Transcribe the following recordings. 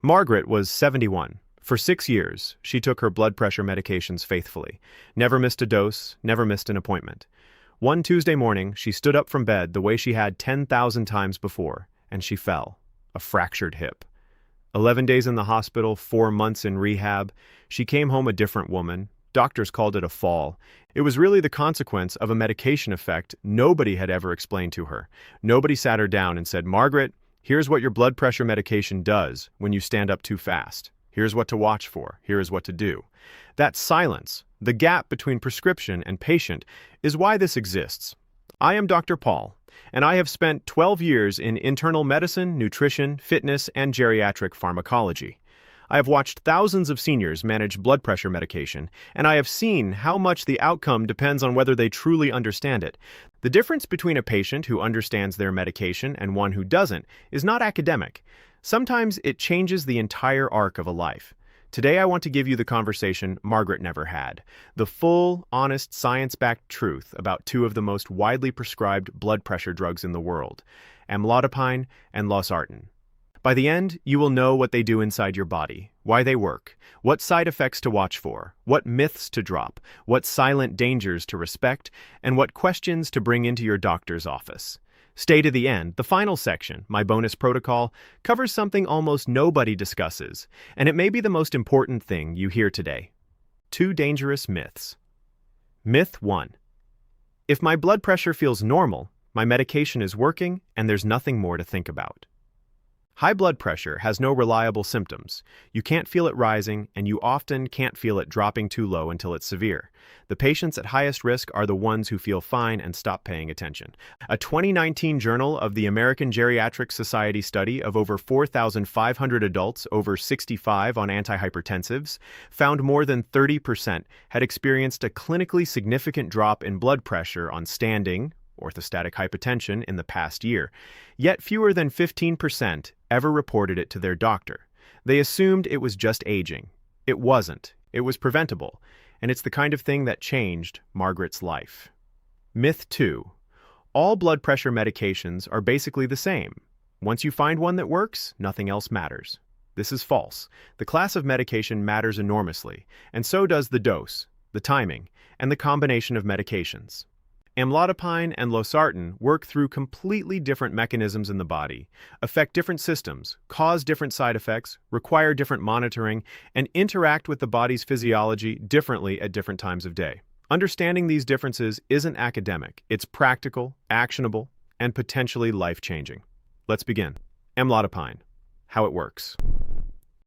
Margaret was 71. For 6 years, she took her blood pressure medications faithfully, never missed a dose, never missed an appointment. One Tuesday morning, she stood up from bed the way she had 10,000 times before, and she fell. A fractured hip. 11 days in the hospital, 4 months in rehab. She came home a different woman. Doctors called it a fall. It was really the consequence of a medication effect nobody had ever explained to her. Nobody sat her down and said, "Margaret, here's what your blood pressure medication does when you stand up too fast. Here's what to watch for. Here is what to do." That silence, the gap between prescription and patient, is why this exists. I am Dr. Paul, and I have spent 12 years in internal medicine, nutrition, fitness, and geriatric pharmacology. I have watched thousands of seniors manage blood pressure medication, and I have seen how much the outcome depends on whether they truly understand it. The difference between a patient who understands their medication and one who doesn't is not academic. Sometimes it changes the entire arc of a life. Today I want to give you the conversation Margaret never had, the full, honest, science-backed truth about two of the most widely prescribed blood pressure drugs in the world, Amlodipine and Losartan. By the end, you will know what they do inside your body, why they work, what side effects to watch for, what myths to drop, what silent dangers to respect, and what questions to bring into your doctor's office. Stay to the end. The final section, my bonus protocol, covers something almost nobody discusses, and it may be the most important thing you hear today. 2 dangerous myths. Myth 1. If my blood pressure feels normal, my medication is working, and there's nothing more to think about. High blood pressure has no reliable symptoms. You can't feel it rising, and you often can't feel it dropping too low until it's severe. The patients at highest risk are the ones who feel fine and stop paying attention. A 2019 Journal of the American Geriatric Society study of over 4,500 adults over 65 on antihypertensives found more than 30% had experienced a clinically significant drop in blood pressure on standing, orthostatic hypotension, in the past year. Yet fewer than 15% ever reported it to their doctor. They assumed it was just aging. It wasn't. It was preventable. And it's the kind of thing that changed Margaret's life. Myth 2. All blood pressure medications are basically the same. Once you find one that works, nothing else matters. This is false. The class of medication matters enormously, and so does the dose, the timing, and the combination of medications. Amlodipine and Losartan work through completely different mechanisms in the body, affect different systems, cause different side effects, require different monitoring, and interact with the body's physiology differently at different times of day. Understanding these differences isn't academic. It's practical, actionable, and potentially life-changing. Let's begin. Amlodipine. How it works.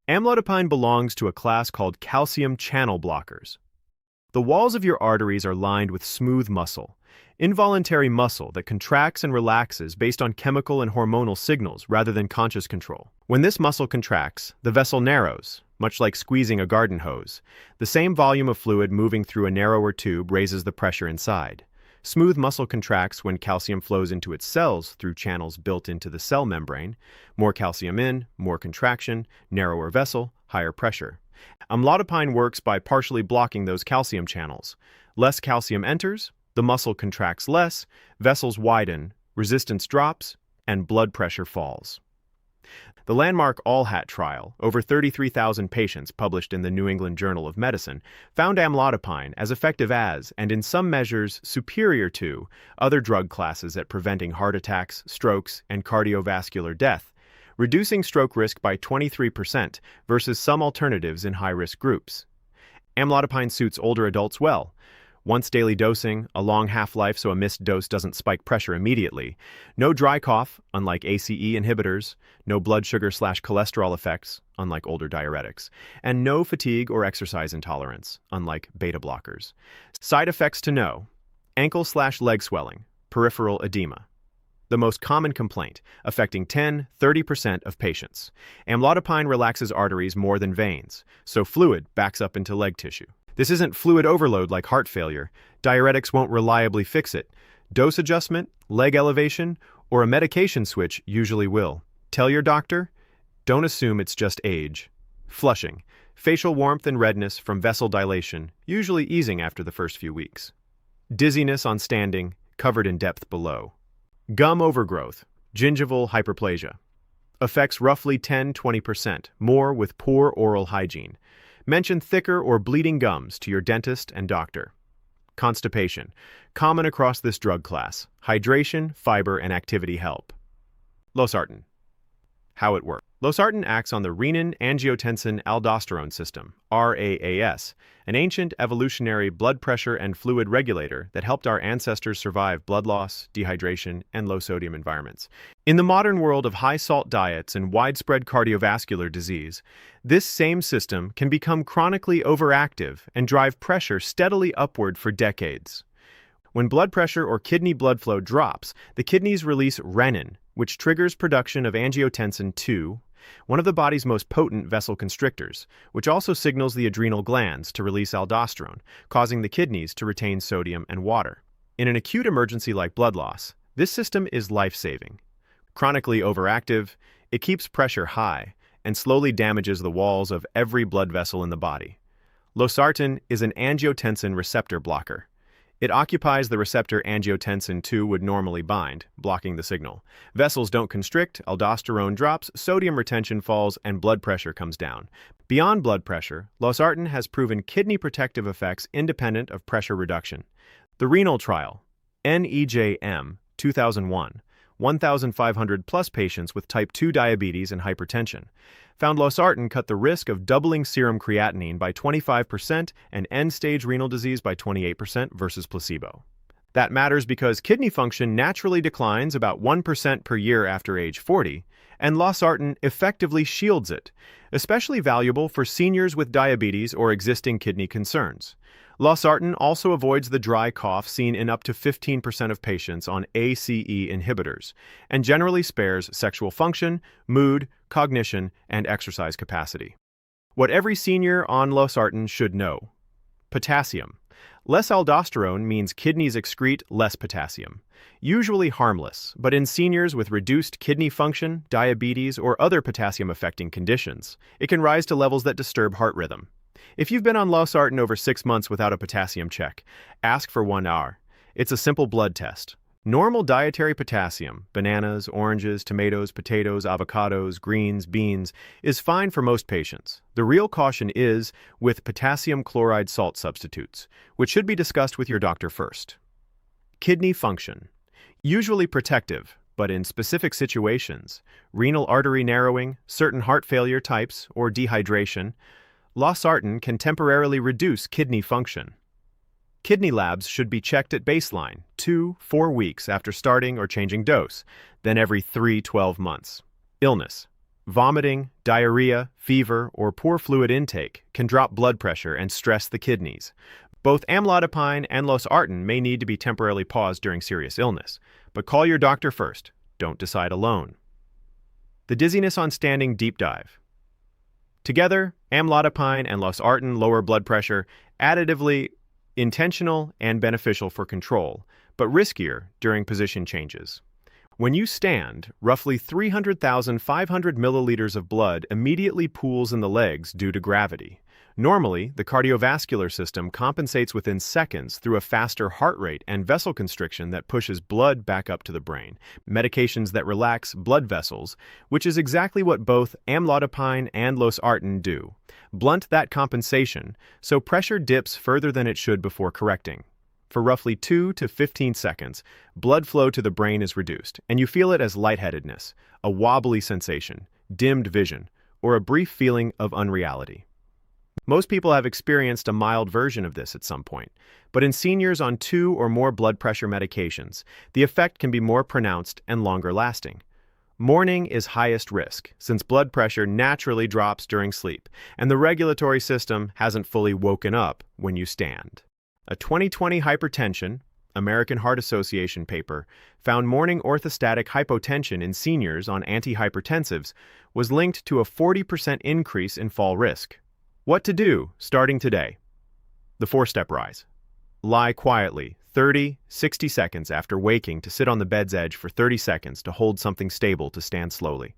Amlodipine belongs to a class called calcium channel blockers. The walls of your arteries are lined with smooth muscle, involuntary muscle that contracts and relaxes based on chemical and hormonal signals rather than conscious control. When this muscle contracts, the vessel narrows, much like squeezing a garden hose. The same volume of fluid moving through a narrower tube raises the pressure inside. Smooth muscle contracts when calcium flows into its cells through channels built into the cell membrane. More calcium in, more contraction, narrower vessel, higher pressure. Amlodipine works by partially blocking those calcium channels. Less calcium enters, the muscle contracts less, vessels widen, resistance drops, and blood pressure falls. The landmark ALL-HAT trial, over 33,000 patients published in the New England Journal of Medicine, found amlodipine as effective as, and in some measures superior to, other drug classes at preventing heart attacks, strokes, and cardiovascular death, reducing stroke risk by 23% versus some alternatives in high-risk groups. Amlodipine suits older adults well. Once daily dosing, a long half-life so a missed dose doesn't spike pressure immediately, no dry cough, unlike ACE inhibitors, no blood sugar/cholesterol effects, unlike older diuretics, and no fatigue or exercise intolerance, unlike beta blockers. Side effects to know: ankle/leg swelling, peripheral edema. The most common complaint, affecting 10–30% of patients. Amlodipine relaxes arteries more than veins, so fluid backs up into leg tissue. This isn't fluid overload like heart failure. Diuretics won't reliably fix it. Dose adjustment, leg elevation, or a medication switch usually will. Tell your doctor. Don't assume it's just age. Flushing, facial warmth and redness from vessel dilation, usually easing after the first few weeks. Dizziness on standing, covered in depth below. Gum overgrowth, gingival hyperplasia. Affects roughly 10–20% more with poor oral hygiene. Mention thicker or bleeding gums to your dentist and doctor. Constipation. Common across this drug class. Hydration, fiber, and activity help. Losartan. How it works. Losartan acts on the renin-angiotensin-aldosterone system, RAAS, an ancient evolutionary blood pressure and fluid regulator that helped our ancestors survive blood loss, dehydration, and low-sodium environments. In the modern world of high-salt diets and widespread cardiovascular disease, this same system can become chronically overactive and drive pressure steadily upward for decades. When blood pressure or kidney blood flow drops, the kidneys release renin, which triggers production of angiotensin II, one of the body's most potent vessel constrictors, which also signals the adrenal glands to release aldosterone, causing the kidneys to retain sodium and water. In an acute emergency like blood loss, this system is life-saving. Chronically overactive, it keeps pressure high and slowly damages the walls of every blood vessel in the body. Losartan is an angiotensin receptor blocker. It occupies the receptor angiotensin II would normally bind, blocking the signal. Vessels don't constrict, aldosterone drops, sodium retention falls, and blood pressure comes down. Beyond blood pressure, Losartan has proven kidney protective effects independent of pressure reduction. The renal trial, NEJM, 2001, 1,500 plus patients with type 2 diabetes and hypertension, found Losartan cut the risk of doubling serum creatinine by 25% and end-stage renal disease by 28% versus placebo. That matters because kidney function naturally declines about 1% per year after age 40, and Losartan effectively shields it, especially valuable for seniors with diabetes or existing kidney concerns. Losartan also avoids the dry cough seen in up to 15% of patients on ACE inhibitors, and generally spares sexual function, mood, cognition, and exercise capacity. What every senior on Losartan should know. Potassium. Less aldosterone means kidneys excrete less potassium. Usually harmless, but in seniors with reduced kidney function, diabetes, or other potassium-affecting conditions, it can rise to levels that disturb heart rhythm. If you've been on Losartan over 6 months without a potassium check, ask for 1 hour. It's a simple blood test. Normal dietary potassium, bananas, oranges, tomatoes, potatoes, avocados, greens, beans, is fine for most patients. The real caution is with potassium chloride salt substitutes, which should be discussed with your doctor first. Kidney function. Usually protective, but in specific situations, renal artery narrowing, certain heart failure types, or dehydration, Losartan can temporarily reduce kidney function. Kidney labs should be checked at baseline, 2–4 weeks after starting or changing dose, then every 3–12 months. Illness. Vomiting, diarrhea, fever, or poor fluid intake can drop blood pressure and stress the kidneys. Both Amlodipine and Losartan may need to be temporarily paused during serious illness, but call your doctor first. Don't decide alone. The dizziness on standing deep dive. Together, Amlodipine and Losartan lower blood pressure, additively intentional and beneficial for control, but riskier during position changes. When you stand, roughly 300,500 milliliters of blood immediately pools in the legs due to gravity. Normally, the cardiovascular system compensates within seconds through a faster heart rate and vessel constriction that pushes blood back up to the brain. Medications that relax blood vessels, which is exactly what both Amlodipine and Losartan do, blunt that compensation, so pressure dips further than it should before correcting. For roughly 2 to 15 seconds, blood flow to the brain is reduced, and you feel it as lightheadedness, a wobbly sensation, dimmed vision, or a brief feeling of unreality. Most people have experienced a mild version of this at some point, but in seniors on 2 or more blood pressure medications, the effect can be more pronounced and longer lasting. Morning is highest risk, since blood pressure naturally drops during sleep, and the regulatory system hasn't fully woken up when you stand. A 2020 Hypertension, American Heart Association paper found morning orthostatic hypotension in seniors on antihypertensives was linked to a 40% increase in fall risk. What to do starting today? The 4-step rise. Lie quietly 30–60 seconds after waking to sit on the bed's edge for 30 seconds to hold something stable to stand slowly.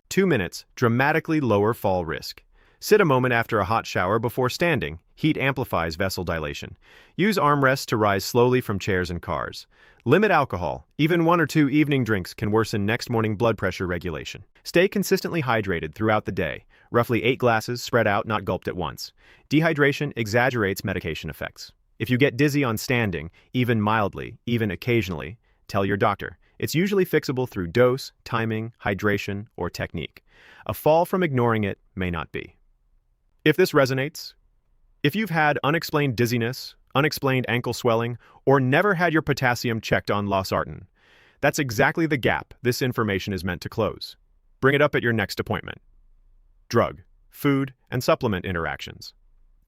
2 minutes, dramatically lower fall risk. Sit a moment after a hot shower before standing. Heat amplifies vessel dilation. Use armrests to rise slowly from chairs and cars. Limit alcohol. Even 1 or 2 evening drinks can worsen next morning blood pressure regulation. Stay consistently hydrated throughout the day, roughly 8 glasses spread out, not gulped at once. Dehydration exaggerates medication effects. If you get dizzy on standing, even mildly, even occasionally, tell your doctor. It's usually fixable through dose, timing, hydration, or technique. A fall from ignoring it may not be. If this resonates, if you've had unexplained dizziness, unexplained ankle swelling, or never had your potassium checked on Losartan, that's exactly the gap this information is meant to close. Bring it up at your next appointment. Drug, food, and supplement interactions.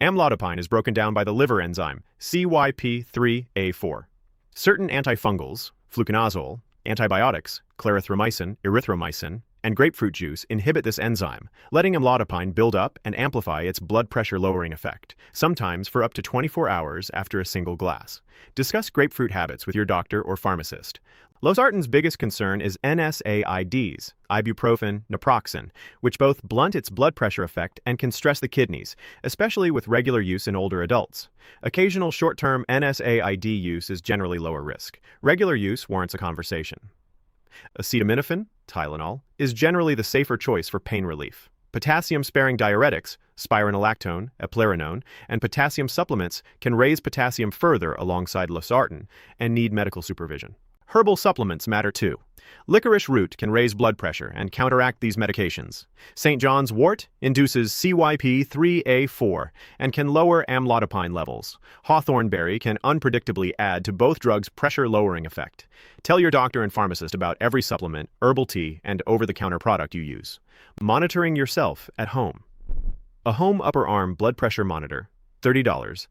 Amlodipine is broken down by the liver enzyme CYP3A4. Certain antifungals, fluconazole, antibiotics, clarithromycin, erythromycin, and grapefruit juice inhibit this enzyme, letting amlodipine build up and amplify its blood pressure-lowering effect, sometimes for up to 24 hours after a single glass. Discuss grapefruit habits with your doctor or pharmacist. Losartan's biggest concern is NSAIDs, ibuprofen, naproxen, which both blunt its blood pressure effect and can stress the kidneys, especially with regular use in older adults. Occasional short-term NSAID use is generally lower risk. Regular use warrants a conversation. Acetaminophen, Tylenol, is generally the safer choice for pain relief. Potassium-sparing diuretics, spironolactone, eplerenone, and potassium supplements can raise potassium further alongside losartan and need medical supervision. Herbal supplements matter too. Licorice root can raise blood pressure and counteract these medications. St. John's wort induces CYP3A4 and can lower amlodipine levels. Hawthorn berry can unpredictably add to both drugs' pressure-lowering effect. Tell your doctor and pharmacist about every supplement, herbal tea, and over-the-counter product you use. Monitoring yourself at home. A home upper arm blood pressure monitor, $30,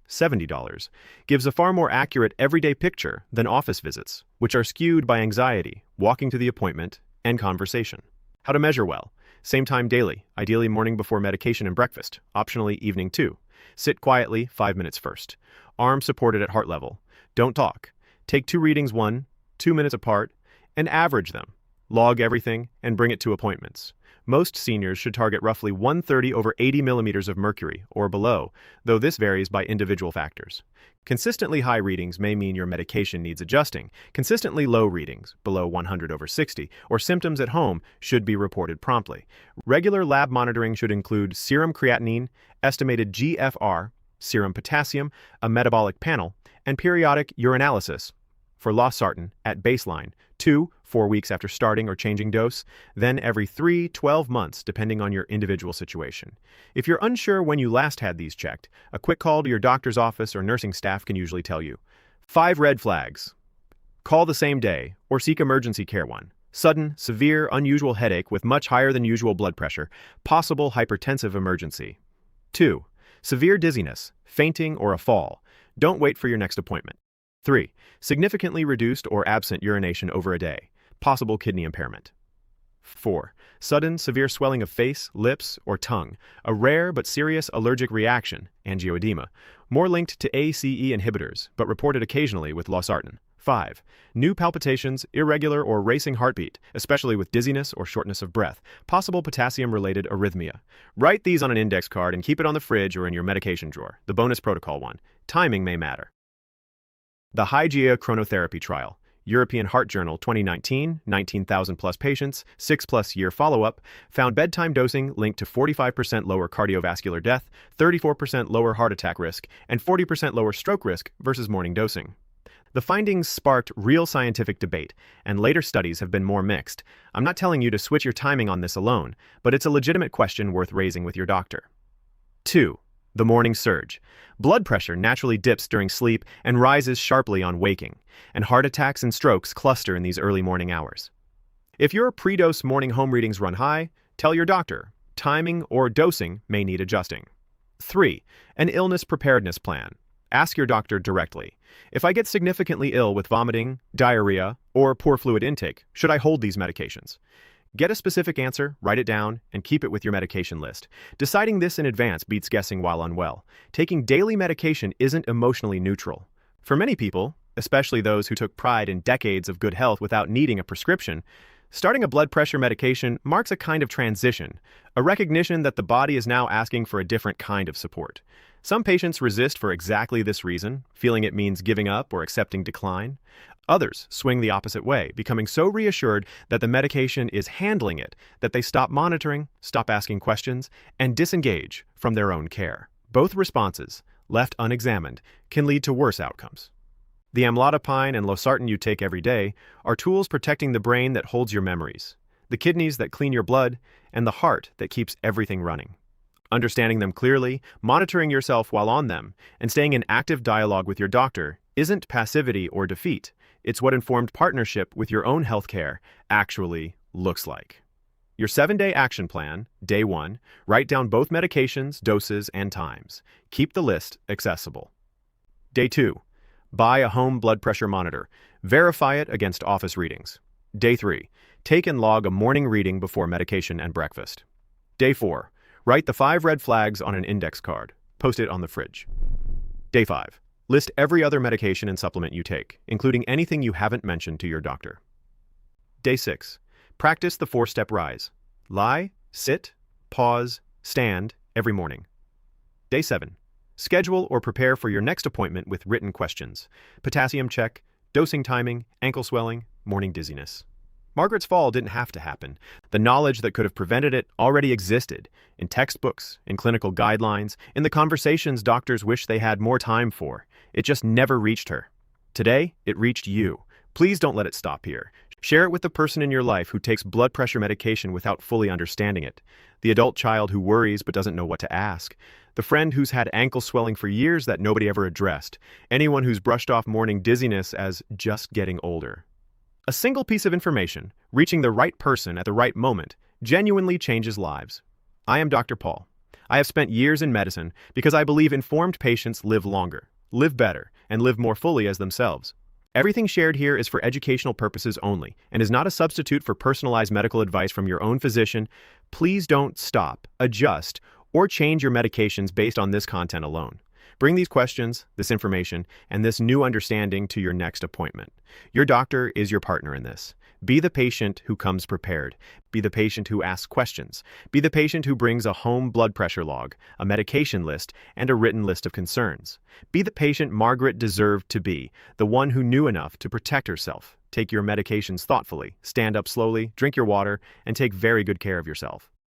$70, gives a far more accurate everyday picture than office visits, which are skewed by anxiety, walking to the appointment, and conversation. How to measure well. Same time daily, ideally morning before medication and breakfast, optionally evening too. Sit quietly, 5 minutes first. Arms supported at heart level. Don't talk. Take 2 readings 1-2 minutes apart, and average them. Log everything and bring it to appointments. Most seniors should target roughly 130/80 millimeters of mercury or below, though this varies by individual factors. Consistently high readings may mean your medication needs adjusting. Consistently low readings, below 100/60, or symptoms at home should be reported promptly. Regular lab monitoring should include serum creatinine, estimated GFR, serum potassium, a metabolic panel, and periodic urinalysis. For losartan, at baseline, 2-4 weeks after starting or changing dose, then every 3-12 months depending on your individual situation. If you're unsure when you last had these checked, a quick call to your doctor's office or nursing staff can usually tell you. 5 red flags. Call the same day or seek emergency care. 1. Sudden, severe, unusual headache with much higher than usual blood pressure, possible hypertensive emergency. 2. Severe dizziness, fainting, or a fall. Don't wait for your next appointment. 3. Significantly reduced or absent urination over a day, possible kidney impairment. 4. Sudden, severe swelling of face, lips, or tongue, a rare but serious allergic reaction, angioedema, more linked to ACE inhibitors, but reported occasionally with losartan. 5. New palpitations, irregular or racing heartbeat, especially with dizziness or shortness of breath, possible potassium-related arrhythmia. Write these on an index card and keep it on the fridge or in your medication drawer. The bonus protocol 1. Timing may matter. The Hygiea Chronotherapy Trial, European Heart Journal 2019, 19,000 plus patients, 6+ year follow-up, found bedtime dosing linked to 45% lower cardiovascular death, 34% lower heart attack risk, and 40% lower stroke risk versus morning dosing. The findings sparked real scientific debate, and later studies have been more mixed. I'm not telling you to switch your timing on this alone, but it's a legitimate question worth raising with your doctor. 2. The morning surge. Blood pressure naturally dips during sleep and rises sharply on waking, and heart attacks and strokes cluster in these early morning hours. If your pre-dose morning home readings run high, tell your doctor. Timing or dosing may need adjusting. 3. An illness preparedness plan. Ask your doctor directly. If I get significantly ill with vomiting, diarrhea, or poor fluid intake, should I hold these medications? Get a specific answer, write it down, and keep it with your medication list. Deciding this in advance beats guessing while unwell. Taking daily medication isn't emotionally neutral. For many people, especially those who took pride in decades of good health without needing a prescription, starting a blood pressure medication marks a kind of transition, a recognition that the body is now asking for a different kind of support. Some patients resist for exactly this reason, feeling it means giving up or accepting decline. Others swing the opposite way, becoming so reassured that the medication is handling it that they stop monitoring, stop asking questions, and disengage from their own care. Both responses, left unexamined, can lead to worse outcomes. The amlodipine and losartan you take every day are tools protecting the brain that holds your memories, the kidneys that clean your blood, and the heart that keeps everything running. Understanding them clearly, monitoring yourself while on them, and staying in active dialogue with your doctor isn't passivity or defeat. It's what informed partnership with your own healthcare actually looks like. Your 7-day action plan, day 1, write down both medications, doses, and times. Keep the list accessible. Day 2, buy a home blood pressure monitor. Verify it against office readings. Day 3, take and log a morning reading before medication and breakfast. Day 4, write the 5 red flags on an index card. Post it on the fridge. Day 5, list every other medication and supplement you take, including anything you haven't mentioned to your doctor. Day 6, practice the 4-step rise. Lie, sit, pause, stand every morning. Day 7, schedule or prepare for your next appointment with written questions. Potassium check, dosing timing, ankle swelling, morning dizziness. Margaret's fall didn't have to happen. The knowledge that could have prevented it already existed in textbooks, in clinical guidelines, in the conversations doctors wish they had more time for. It just never reached her. Today, it reached you. Please don't let it stop here. Share it with the person in your life who takes blood pressure medication without fully understanding it, the adult child who worries but doesn't know what to ask, the friend who's had ankle swelling for years that nobody ever addressed, anyone who's brushed off morning dizziness as just getting older. A single piece of information, reaching the right person at the right moment, genuinely changes lives. I am Dr. Paul. I have spent years in medicine because I believe informed patients live longer, live better, and live more fully as themselves. Everything shared here is for educational purposes only and is not a substitute for personalized medical advice from your own physician. Please don't stop, adjust, or change your medications based on this content alone. Bring these questions, this information, and this new understanding to your next appointment. Your doctor is your partner in this. Be the patient who comes prepared. Be the patient who asks questions. Be the patient who brings a home blood pressure log, a medication list, and a written list of concerns. Be the patient Margaret deserved to be, the one who knew enough to protect herself. Take your medications thoughtfully, stand up slowly, drink your water, and take very good care of yourself.